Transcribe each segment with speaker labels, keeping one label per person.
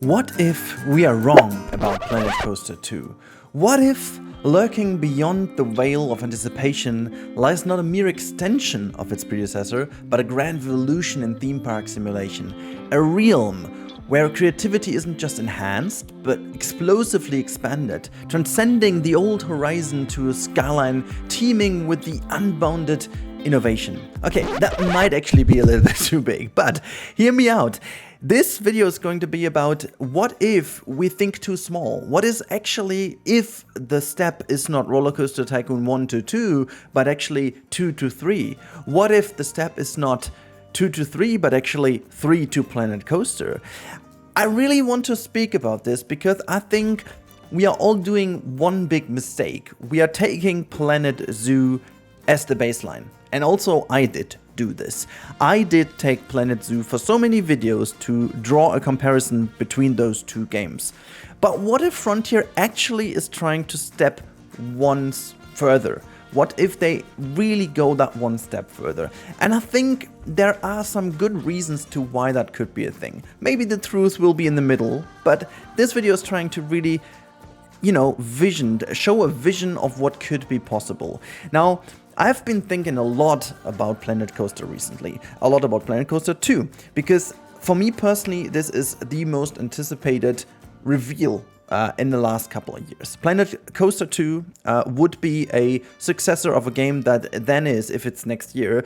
Speaker 1: What if we are wrong about Planet Coaster 2? What if lurking beyond the veil of anticipation lies not a mere extension of its predecessor, but a grand revolution in theme park simulation? A realm where creativity isn't just enhanced, but explosively expanded, transcending the old horizon to a skyline teeming with the unbounded innovation. Okay, that might actually be a little bit too big, but hear me out. This video is going to be about what if we think too small? What is actually if the step is not Roller Coaster Tycoon 1 to 2, but actually 2 to 3? What if the step is not 2 to 3, but actually 3 to Planet Coaster? I really want to speak about this because I think we are all doing one big mistake. We are taking Planet Zoo as the baseline. And also I did do this. I did take Planet Zoo for so many videos to draw a comparison between those two games. But what if Frontier actually is trying to step one further? What if they really go that one step further? And I think there are some good reasons to why that could be a thing. Maybe the truth will be in the middle, but this video is trying to really, show a vision of what could be possible. Now, I've been thinking a lot about Planet Coaster recently, a lot about Planet Coaster 2, because for me personally, this is the most anticipated reveal in the last couple of years. Planet Coaster 2 would be a successor of a game that then is, if it's next year,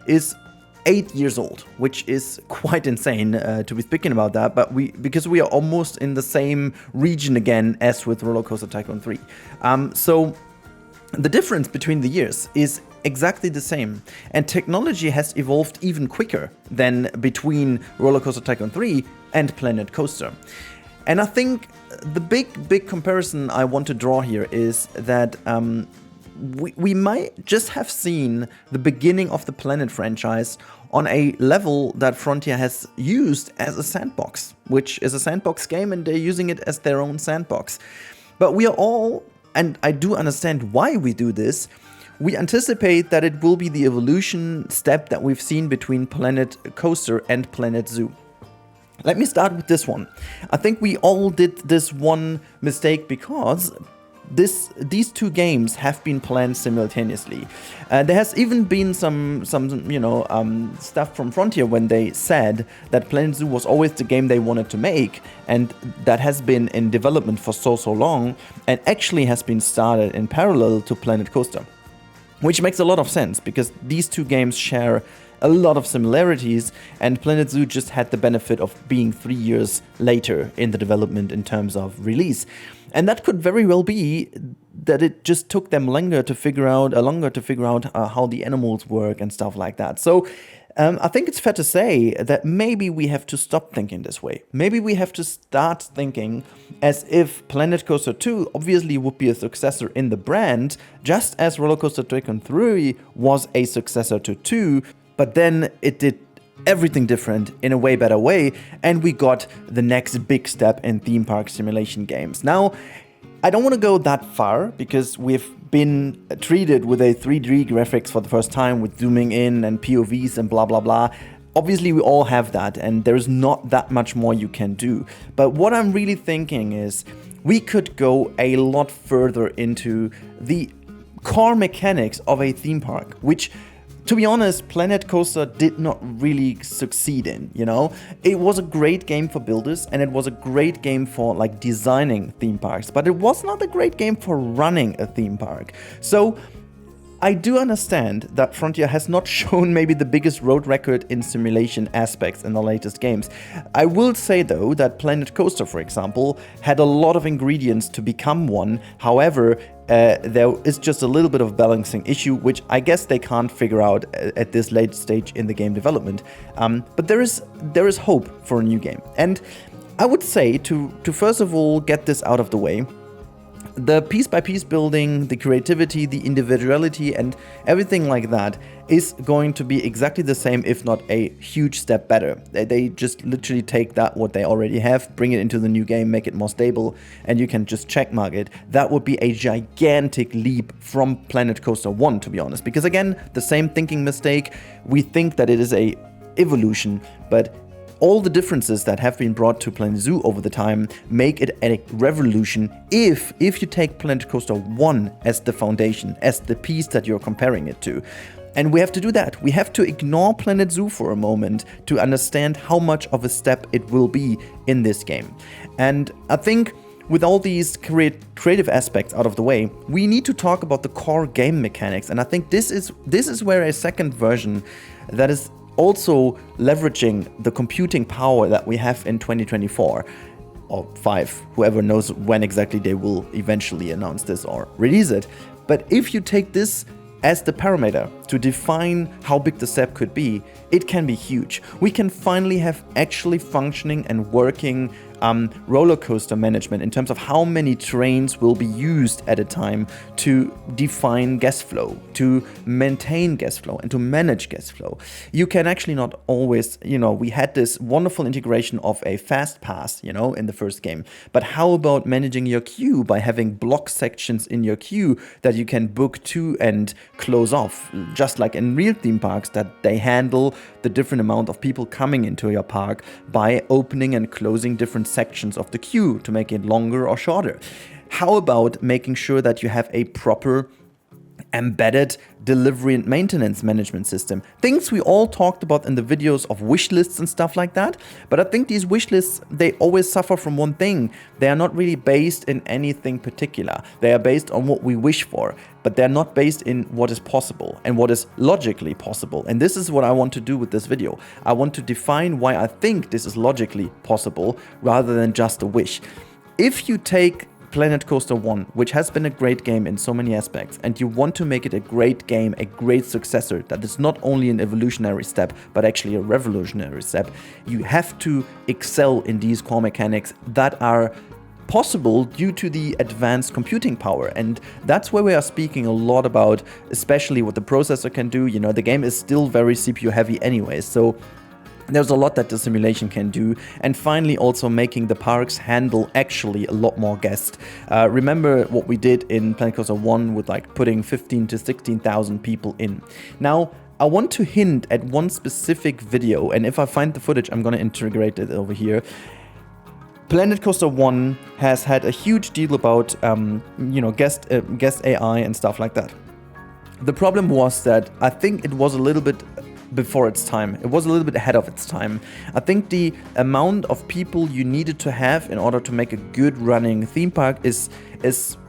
Speaker 1: is 8 years old, which is quite insane to be speaking about that, but because we are almost in the same region again as with Roller Coaster Tycoon 3. So the difference between the years is exactly the same, and technology has evolved even quicker than between Roller Coaster Tycoon 3 and Planet Coaster. And I think the big comparison I want to draw here is that we might just have seen the beginning of the Planet franchise on a level that Frontier has used as a sandbox, which is a sandbox game, and they're using it as their own sandbox. But we are all, and I do understand why we do this, we anticipate that it will be the evolution step that we've seen between Planet Coaster and Planet Zoo. Let me start with this one. I think we all did this one mistake because these two games have been planned simultaneously. There has even been some stuff from Frontier when they said that Planet Zoo was always the game they wanted to make, and that has been in development for so long, and actually has been started in parallel to Planet Coaster. Which makes a lot of sense, because these two games share a lot of similarities, and Planet Zoo just had the benefit of being 3 years later in the development in terms of release. And that could very well be that it just took them longer to figure out how the animals work and stuff like that. So I think it's fair to say that maybe we have to stop thinking this way. Maybe we have to start thinking as if Planet Coaster 2 obviously would be a successor in the brand, just as Roller Coaster Tycoon 3 was a successor to 2, but then it did everything different in a way better way, and we got the next big step in theme park simulation games. Now, I don't want to go that far, because we've been treated with a 3D graphics for the first time with zooming in and POVs and blah blah blah. Obviously we all have that, and there's not that much more you can do. But what I'm really thinking is we could go a lot further into the core mechanics of a theme park, which, to be honest, Planet Coaster did not really succeed in, It was a great game for builders, and it was a great game for designing theme parks, but it was not a great game for running a theme park. So I do understand that Frontier has not shown maybe the biggest road record in simulation aspects in the latest games. I will say though that Planet Coaster, for example, had a lot of ingredients to become one. However, there is just a little bit of balancing issue, which I guess they can't figure out at this late stage in the game development. But there is hope for a new game. And I would say to first of all get this out of the way, the piece-by-piece building, the creativity, the individuality, and everything like that is going to be exactly the same, if not a huge step better. They just literally take that, what they already have, bring it into the new game, make it more stable, and you can just checkmark it. That would be a gigantic leap from Planet Coaster 1, to be honest. Because again, the same thinking mistake, we think that it is a evolution, but all the differences that have been brought to Planet Zoo over the time make it a revolution if you take Planet Coaster 1 as the foundation, as the piece that you're comparing it to. And we have to do that. We have to ignore Planet Zoo for a moment to understand how much of a step it will be in this game. And I think with all these creative aspects out of the way, we need to talk about the core game mechanics. And I think this is where a second version that is also leveraging the computing power that we have in 2024 or 5, whoever knows when exactly they will eventually announce this or release it. But if you take this as the parameter to define how big the step could be, it can be huge. We can finally have actually functioning and working roller coaster management in terms of how many trains will be used at a time to define guest flow, to maintain guest flow, and to manage guest flow. You can actually not always, we had this wonderful integration of a fast pass, in the first game. But how about managing your queue by having block sections in your queue that you can book to and close off, just like in real theme parks, that they handle the different amount of people coming into your park by opening and closing different sections of the queue to make it longer or shorter. How about making sure that you have a proper embedded delivery and maintenance management system? Things we all talked about in the videos of wish lists and stuff like that. But I think these wish lists, they always suffer from one thing. They are not really based in anything particular. They are based on what we wish for, but they're not based in what is possible and what is logically possible. And this is what I want to do with this video. I want to define why I think this is logically possible rather than just a wish. If you take Planet Coaster 1, which has been a great game in so many aspects, and you want to make it a great game, a great successor that is not only an evolutionary step, but actually a revolutionary step, you have to excel in these core mechanics that are possible due to the advanced computing power. And that's where we are speaking a lot about, especially what the processor can do. The game is still very CPU heavy anyway, so there's a lot that the simulation can do. And finally, also making the parks handle actually a lot more guests. Remember what we did in Planet Coaster 1 with putting 15 to 16,000 people in. Now, I want to hint at one specific video, and if I find the footage, I'm going to integrate it over here. Planet Coaster 1 has had a huge deal about, guest AI and stuff like that. The problem was that I think it was a little bit before its time. It was a little bit ahead of its time. I think the amount of people you needed to have in order to make a good running theme park is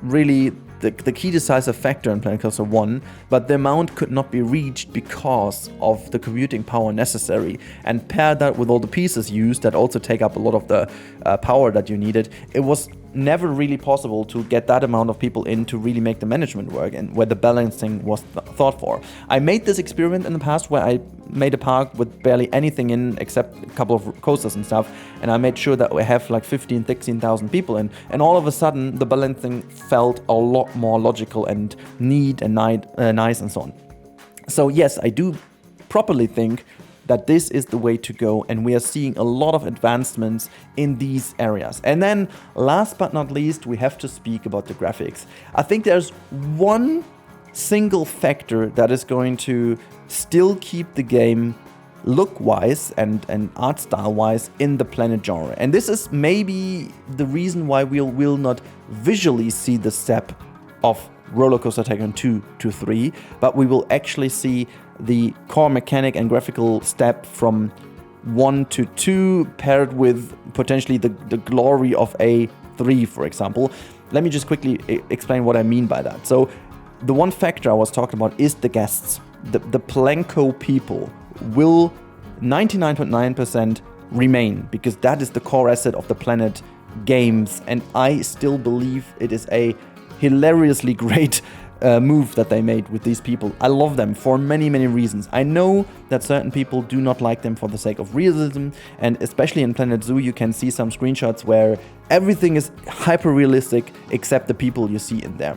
Speaker 1: really the key decisive factor in Planet Coaster 1, but the amount could not be reached because of the computing power necessary. And pair that with all the pieces used that also take up a lot of the power that you needed, it was never really possible to get that amount of people in to really make the management work and where the balancing was thought for. I made this experiment in the past where I made a park with barely anything in except a couple of coasters and stuff, and I made sure that we have 15,000, 16,000 people in, and all of a sudden the balancing felt a lot more logical and neat and nice and so on. So yes, I do properly think that this is the way to go, and we are seeing a lot of advancements in these areas. And then last but not least, we have to speak about the graphics. I think there's one single factor that is going to still keep the game look-wise and art style-wise in the Planet genre. And this is maybe the reason why we will not visually see the step of Roller Coaster Tycoon 2 to 3, but we will actually see the core mechanic and graphical step from 1 to 2 paired with potentially the glory of a 3, for example. Let me just quickly explain what I mean by that. So the one factor I was talking about is the guests. The Planko people will 99.9% remain because that is the core asset of the Planet games, and I still believe it is a hilariously great move that they made with these people. I love them for many, many reasons. I know that certain people do not like them for the sake of realism, and especially in Planet Zoo you can see some screenshots where everything is hyper realistic except the people you see in there.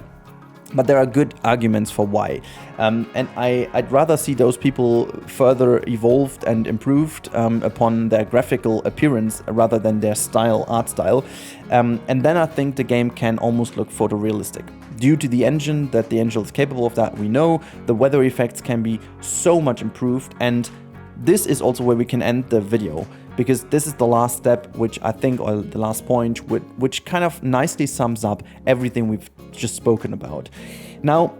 Speaker 1: But there are good arguments for why. And I'd rather see those people further evolved and improved upon their graphical appearance rather than their art style. And then I think the game can almost look photorealistic. Due to the engine, that the engine is capable of that, we know. The weather effects can be so much improved, and this is also where we can end the video. because this is the last step, which I think, or the last point, which kind of nicely sums up everything we've just spoken about. Now,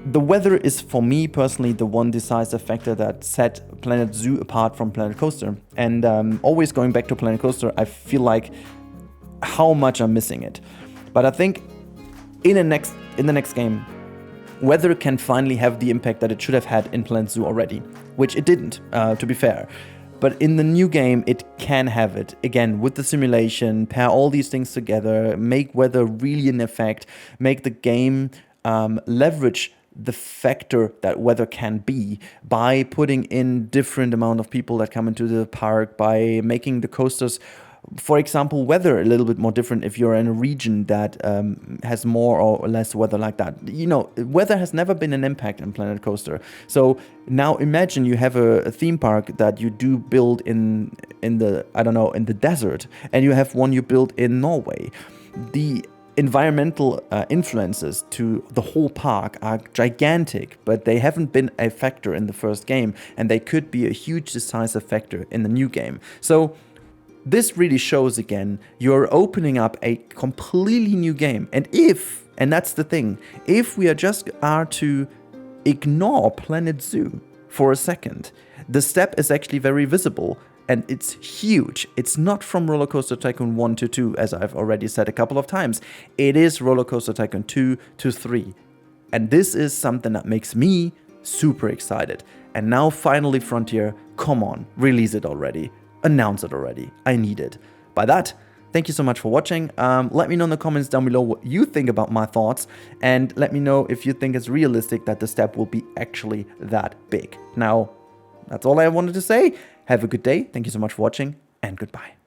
Speaker 1: the weather is, for me personally, the one decisive factor that set Planet Zoo apart from Planet Coaster. And always going back to Planet Coaster, I feel like how much I'm missing it. But I think in the next game, weather can finally have the impact that it should have had in Planet Zoo already, which it didn't, to be fair. But in the new game, it can have it. Again, with the simulation, pair all these things together, make weather really an effect, make the game leverage the factor that weather can be by putting in different amount of people that come into the park, by making the coasters, for example, weather a little bit more different if you're in a region that has more or less weather like that. You know, weather has never been an impact in Planet Coaster. So now imagine you have a theme park that you do build in the, I don't know, in the desert, and you have one you build in Norway. The environmental influences to the whole park are gigantic, but they haven't been a factor in the first game, and they could be a huge decisive factor in the new game. So this really shows, again, you're opening up a completely new game. And that's the thing, if we are to ignore Planet Zoo for a second, the step is actually very visible. And it's huge. It's not from Roller Coaster Tycoon 1 to 2, as I've already said a couple of times. It is Roller Coaster Tycoon 2 to 3. And this is something that makes me super excited. And now finally, Frontier, come on, release it already. Announce it already. I need it. By that, thank you so much for watching. Let me know in the comments down below what you think about my thoughts. And let me know if you think it's realistic that the step will be actually that big. Now, that's all I wanted to say. Have a good day. Thank you so much for watching, and goodbye.